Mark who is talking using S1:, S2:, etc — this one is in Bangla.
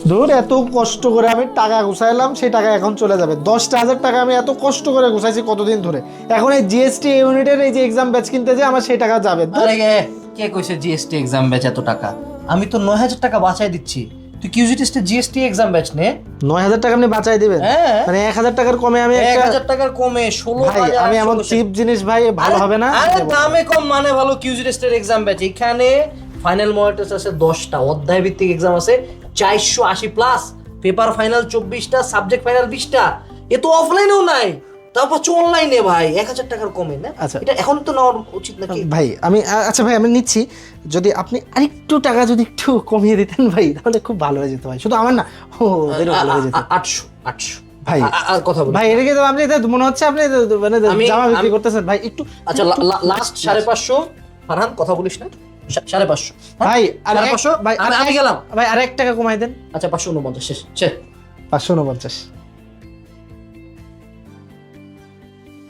S1: ধর এত কষ্ট করে আমি টাকা গুছাইলাম, সেই টাকা এখন চলে যাবে। 10,000 টাকা আমি এত কষ্ট করে গুছাইছি কতদিন ধরে, এখন এই জিএসটি ইউনিটের এই যে এক্সাম ব্যাচ কিনতে যে আমার সেই টাকা যাবে। ধুর।
S2: আরে কে কইছে জিএসটি এক্সাম ব্যাচ এত টাকা? আমি তো 9,000 টাকা বাঁচাই দিচ্ছি, তুই কিউজি টেস্টে জিএসটি এক্সাম ব্যাচ নে।
S1: 9,000 টাকা আপনি বাঁচাই দিবেন?
S2: হ্যাঁ।
S1: মানে 1,000 টাকার কমে আমি একটা
S2: 1,000 টাকার কমে
S1: ভাই
S2: 16,000।
S1: আমি এমন চিপ জিনিস ভাই ভালো হবে না।
S2: আরে দামে কম মানে ভালো। কিউজি টেস্টের এক্সাম ব্যাচ, এখানে ফাইনাল মডেল টেস্ট আছে 10টা, অধ্যায় ভিত্তিক এক্সাম আছে 480 প্লাস, পেপার ফাইনাল 24টা, সাবজেক্ট ফাইনাল 20টা। এ তো অফলাইনেও নাই, তারপর অনলাইনে ভাই 1,000 টাকার কমে না।
S1: আচ্ছা।
S2: এটা এখন তো নেওয়া উচিত নাকি
S1: ভাই আমি আচ্ছা ভাই আমি নিচ্ছি, যদি আপনি আরেকটু টাকা যদি একটু কমিয়ে দিতেন ভাই তাহলে খুব ভালো হয়ে যেত ভাই, শুধু আমার না, ও ওদেরও ভালো হয়ে যেত
S2: 800
S1: ভাই।
S2: আর কথা বলি
S1: ভাই এটাকে তো আপনি মনে হচ্ছে আপনি মানে জামা বিক্রি করতেছেন ভাই একটু।
S2: আচ্ছা লাস্ট 550 ফারহান, কথা বলিস না, 550
S1: ভাই আর
S2: 550
S1: ভাই
S2: আমি গেলাম
S1: ভাই আর 1 টাকা কমাই দেন।
S2: আচ্ছা 549 শেষ শেষ।
S1: 549।